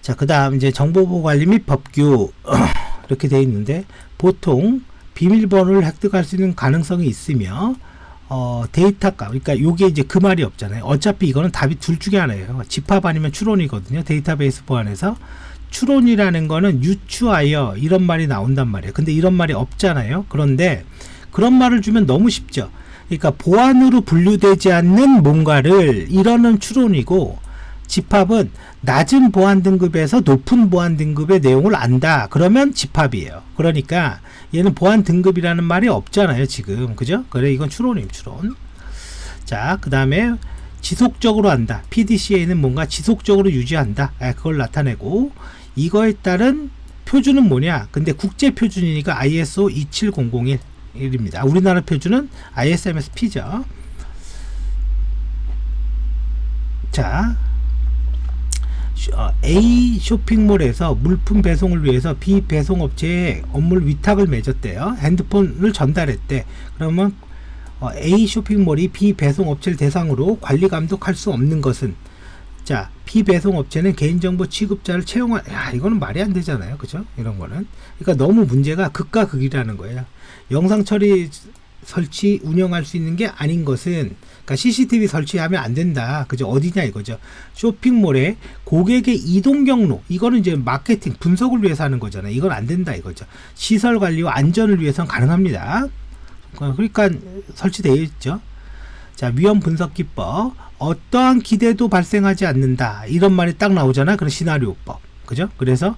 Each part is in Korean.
자, 그 다음 이제 정보보호관리 및 법규 이렇게 되어 있는데, 보통 비밀번호를 획득할 수 있는 가능성이 있으며 데이터값, 그러니까 요게 이제 그 말이 없잖아요. 어차피 이거는 답이 둘 중에 하나예요. 집합 아니면 추론이거든요. 데이터베이스 보안에서 추론이라는 거는 유추하여 이런 말이 나온단 말이에요. 근데 이런 말이 없잖아요. 그런데 그런 말을 주면 너무 쉽죠. 그러니까 보안으로 분류되지 않는 뭔가를 이러는 추론이고, 집합은 낮은 보안 등급에서 높은 보안 등급의 내용을 안다. 그러면 집합이에요. 그러니까 얘는 보안 등급이라는 말이 없잖아요, 지금. 그죠? 그래, 이건 추론이에요, 추론. 자, 그 다음에 지속적으로 한다. PDCA는 뭔가 지속적으로 유지한다. 그걸 나타내고, 이거에 따른 표준은 뭐냐? 근데 국제 표준이니까 ISO 27001입니다. 우리나라 표준은 ISMS-P죠. 자, A 쇼핑몰에서 물품 배송을 위해서 B 배송업체에 업무를 위탁을 맺었대요. 핸드폰을 전달했대. 그러면 A 쇼핑몰이 B 배송업체를 대상으로 관리 감독할 수 없는 것은, 자, B 배송업체는 개인정보 취급자를 채용할, 이거는 말이 안 되잖아요. 그죠? 이런 거는. 그러니까 너무 문제가 극과 극이라는 거예요. 영상 처리 설치 운영할 수 있는 게 아닌 것은, 그러니까 CCTV 설치하면 안 된다. 그죠? 어디냐 이거죠. 쇼핑몰에 고객의 이동 경로, 이거는 이제 마케팅 분석을 위해서 하는 거잖아요. 이건 안 된다 이거죠. 시설 관리와 안전을 위해서는 가능합니다. 그러니까 설치되어 있죠. 자, 위험 분석 기법, 어떠한 기대도 발생하지 않는다. 이런 말이 딱 나오잖아. 그런 시나리오법. 그죠? 그래서,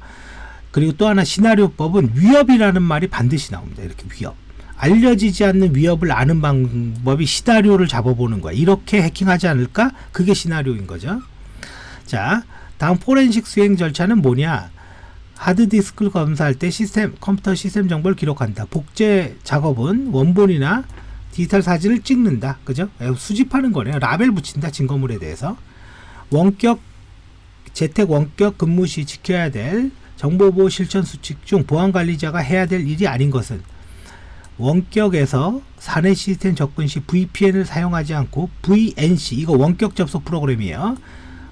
그리고 또 하나 시나리오법은 위협이라는 말이 반드시 나옵니다. 이렇게 위협. 알려지지 않는 위협을 아는 방법이 시나리오를 잡아보는 거야. 이렇게 해킹하지 않을까? 그게 시나리오인 거죠. 자, 다음 포렌식 수행 절차는 뭐냐? 하드디스크를 검사할 때 컴퓨터 시스템 정보를 기록한다. 복제 작업은 원본이나 디지털 사진을 찍는다. 그죠? 수집하는 거네요. 라벨 붙인다. 증거물에 대해서. 재택 원격 근무 시 지켜야 될 정보보호 실천 수칙 중 보안관리자가 해야 될 일이 아닌 것은, 원격에서 사내 시스템 접근 시 VPN을 사용하지 않고 VNC, 이거 원격 접속 프로그램이에요.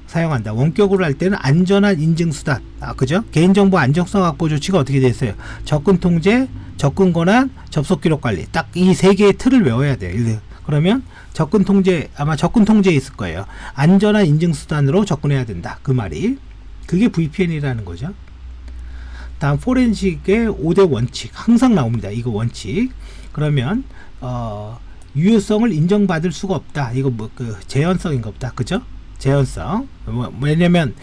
사용한다. 원격으로 할 때는 안전한 인증수단, 그죠? 개인정보 안정성 확보 조치가 어떻게 되어 있어요? 접근 통제, 접근 권한, 접속 기록 관리. 딱 이 세 개의 틀을 외워야 돼요. 그러면 접근 통제, 아마 접근 통제에 있을 거예요. 안전한 인증수단으로 접근해야 된다. 그 말이. 그게 VPN이라는 거죠. 다음 포렌식의 5대 원칙 항상 나옵니다. 이거 원칙. 그러면 유효성을 인정받을 수가 없다. 이거 뭐 그 재현성인가 보다. 그죠? 재현성. 왜냐면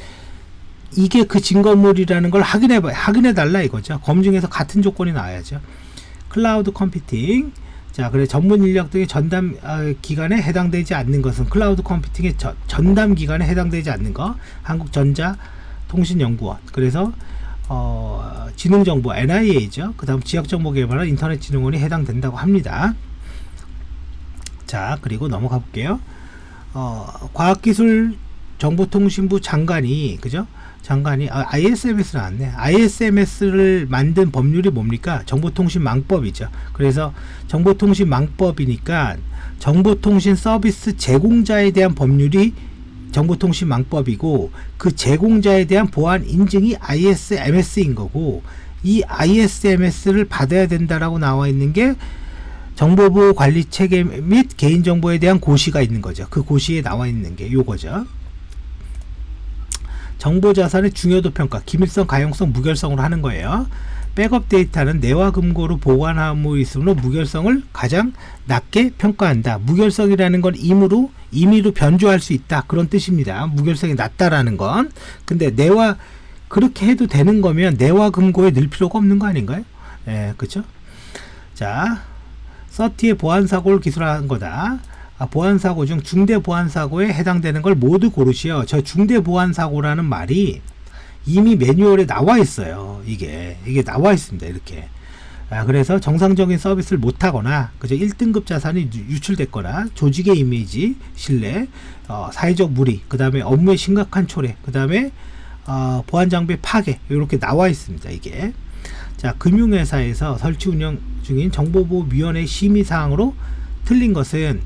이게 그 증거물이라는 걸 확인해 달라 이거죠. 검증해서 같은 조건이 나와야죠. 클라우드 컴퓨팅. 자, 그래 전문 인력 등의 전담 기관에 해당되지 않는 것은, 클라우드 컴퓨팅의 전담 기관에 해당되지 않는 거. 한국전자통신연구원. 그래서 지능정보 NIA죠. 그 다음 지역정보개발원 인터넷진흥원이 해당된다고 합니다. 자, 그리고 넘어가 볼게요. 과학기술정보통신부 장관이, 그죠? 장관이 ISMS 나왔네. ISMS를 만든 법률이 뭡니까? 정보통신망법이죠. 그래서 정보통신망법이니까 정보통신 서비스 제공자에 대한 법률이 정보통신망법이고, 그 제공자에 대한 보안 인증이 ISMS인 거고, 이 ISMS를 받아야 된다라고 나와 있는 게 정보보호 관리 체계 및 개인정보에 대한 고시가 있는 거죠. 그 고시에 나와 있는 게 요거죠. 정보자산의 중요도 평가, 기밀성, 가용성, 무결성으로 하는 거예요. 백업 데이터는 내와 금고로 보관함으로 있으므로 무결성을 가장 낮게 평가한다. 무결성이라는 건 임의로 변조할 수 있다. 그런 뜻입니다. 무결성이 낮다라는 건. 근데 내와, 그렇게 해도 되는 거면 내와 금고에 넣을 필요가 없는 거 아닌가요? 예, 그쵸? 자, 서티의 보안사고를 기술한 거다. 보안사고 중 중대보안사고에 해당되는 걸 모두 고르시오. 저 중대보안사고라는 말이 이미 매뉴얼에 나와 있어요. 이게 나와 있습니다. 이렇게. 그래서 정상적인 서비스를 못하거나, 그죠? 1등급 자산이 유출됐거나, 조직의 이미지, 신뢰, 사회적 무리, 그 다음에 업무의 심각한 초래, 그 다음에 보안장비 파괴, 이렇게 나와 있습니다. 이게. 자, 금융회사에서 설치 운영 중인 정보보호위원회 심의사항으로 틀린 것은,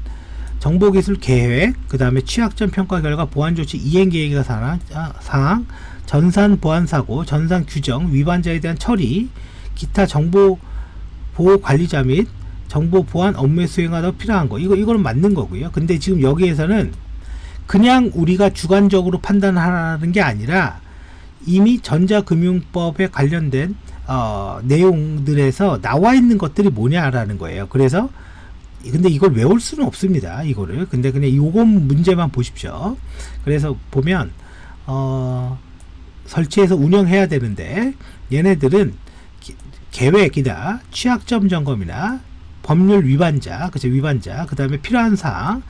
정보기술 계획, 그 다음에 취약점 평가 결과 보안조치 이행계획의 사항, 전산 보안사고, 전산 규정, 위반자에 대한 처리, 기타 정보 보호 관리자 및 정보 보안 업무에 수행하다 필요한 거. 이거는 맞는 거고요. 근데 지금 여기에서는 그냥 우리가 주관적으로 판단하는 게 아니라 이미 전자금융법에 관련된 내용들에서 나와 있는 것들이 뭐냐라는 거예요. 그래서 근데 이걸 외울 수는 없습니다. 이거를. 근데 그냥 요건 문제만 보십시오. 그래서 보면 설치해서 운영해야 되는데 얘네들은 계획이나 취약점 점검이나 법률 위반자, 그죠? 위반자, 그 다음에 필요한 사항,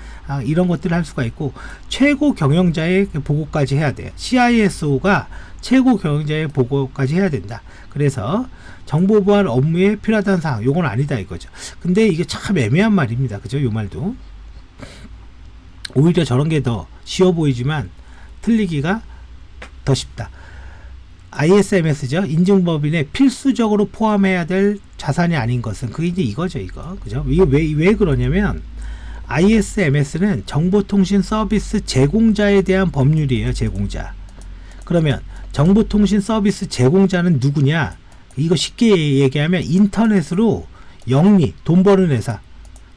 이런 것들을 할 수가 있고, 최고 경영자의 보고까지 해야 돼요. CISO가 최고 경영자의 보고까지 해야 된다. 그래서 정보보안 업무에 필요하다는 사항, 요건 아니다 이거죠. 근데 이게 참 애매한 말입니다. 그죠? 요 말도. 오히려 저런 게 더 쉬워 보이지만 틀리기가 더 쉽다. ISMS죠. 인증법인에 필수적으로 포함해야 될 자산이 아닌 것은 그게 이제 이거죠, 이거. 그죠? 이게 왜 그러냐면 ISMS는 정보통신 서비스 제공자에 대한 법률이에요, 제공자. 그러면 정보통신 서비스 제공자는 누구냐? 이거 쉽게 얘기하면 인터넷으로 영리, 돈 버는 회사.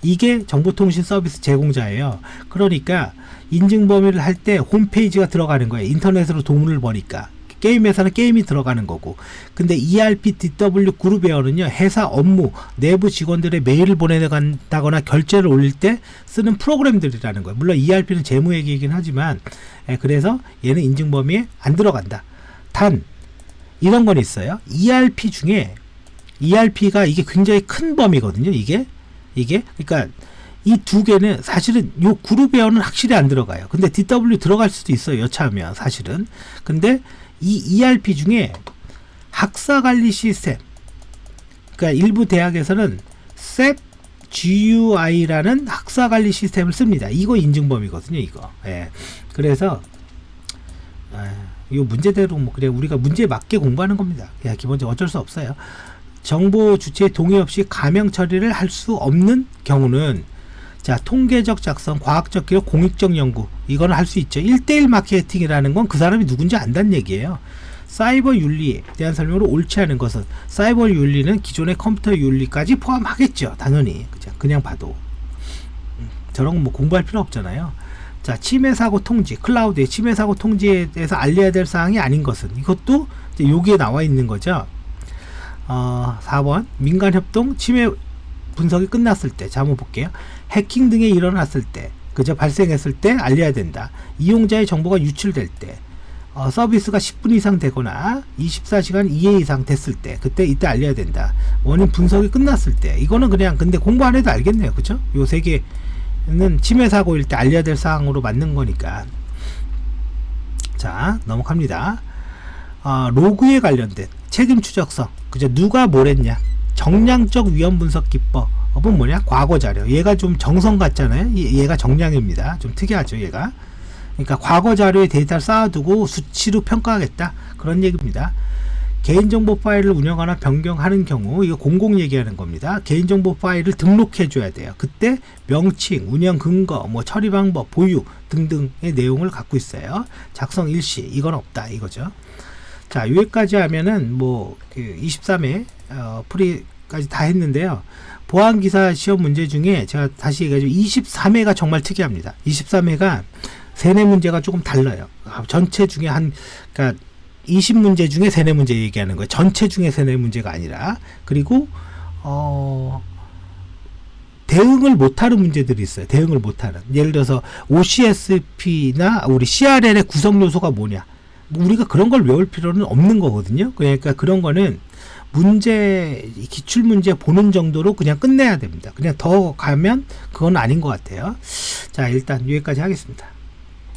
이게 정보통신 서비스 제공자예요. 그러니까 인증 범위를 할 때 홈페이지가 들어가는 거예요. 인터넷으로 돈을 버니까. 게임 회사는 게임이 들어가는 거고. 근데 ERP DW 그룹웨어는요, 회사 업무, 내부 직원들의 메일을 보내간다거나 결제를 올릴 때 쓰는 프로그램들이라는 거예요. 물론 ERP는 재무회계이긴 하지만, 그래서 얘는 인증 범위에 안 들어간다. 단, 이런 건 있어요. ERP 중에, ERP가 이게 굉장히 큰 범위거든요, 이게. 그러니까, 이 두 개는 사실은 요 그룹웨어는 확실히 안 들어가요. 근데 DW 들어갈 수도 있어요, 여차하면, 사실은. 근데, 이 ERP 중에 학사관리 시스템, 그러니까 일부 대학에서는 SAP GUI라는 학사관리 시스템을 씁니다. 이거 인증범위거든요, 이거. 예. 그래서 이 문제대로 뭐 그냥 우리가 문제에 맞게 공부하는 겁니다. 야, 기본적으로 어쩔 수 없어요. 정보 주체의 동의 없이 가명 처리를 할 수 없는 경우는 자, 통계적 작성, 과학적 기록, 공익적 연구, 이거는 할 수 있죠. 1:1 마케팅이라는 건 그 사람이 누군지 안다는 얘기예요. 사이버 윤리에 대한 설명으로 옳지 않은 것은, 사이버 윤리는 기존의 컴퓨터 윤리까지 포함하겠죠, 당연히. 그냥 봐도. 저런 거 뭐 공부할 필요 없잖아요. 자, 침해 사고 통지, 클라우드의 침해 사고 통지에 대해서 알려야 될 사항이 아닌 것은, 이것도 이제 여기에 나와 있는 거죠. 4번 민간 협동 침해 분석이 끝났을 때, 자, 한번 볼게요. 해킹 등이 일어났을 때, 그저 발생했을 때 알려야 된다. 이용자의 정보가 유출될 때, 서비스가 10분 이상 되거나 24시간 이해 이상 됐을 때, 이때 알려야 된다. 원인 분석이 끝났을 때, 이거는 그냥 근데 공부 안 해도 알겠네요, 그죠? 요 세 개는 침해 사고일 때 알려야 될 사항으로 맞는 거니까. 자, 넘어갑니다. 로그에 관련된 책임 추적성, 그죠? 누가 뭘 했냐? 정량적 위험 분석 기법은 뭐냐? 과거 자료. 얘가 좀 정성 같잖아요. 얘가 정량입니다. 좀 특이하죠, 얘가. 그러니까 과거 자료에 데이터를 쌓아두고 수치로 평가하겠다, 그런 얘기입니다. 개인정보 파일을 운영하거나 변경하는 경우, 이거 공공 얘기하는 겁니다. 개인정보 파일을 등록해 줘야 돼요. 그때 명칭, 운영 근거, 뭐 처리 방법, 보유 등등의 내용을 갖고 있어요. 작성 일시, 이건 없다, 이거죠. 자, 여기까지 하면은 뭐 23회 프리까지 다 했는데요. 보안기사 시험 문제 중에 제가 다시 얘기하죠. 23회가 정말 특이합니다. 23회가 세뇌 문제가 조금 달라요. 전체 중에 그러니까 20문제 중에 세뇌 문제 얘기하는 거예요. 전체 중에 세뇌 문제가 아니라. 그리고 대응을 못하는 문제들이 있어요. 대응을 못하는. 예를 들어서 OCSP나 우리 CRL의 구성 요소가 뭐냐. 우리가 그런 걸 외울 필요는 없는 거거든요. 그러니까 그런 거는 기출 문제 보는 정도로 그냥 끝내야 됩니다. 그냥 더 가면 그건 아닌 것 같아요. 자, 일단 여기까지 하겠습니다.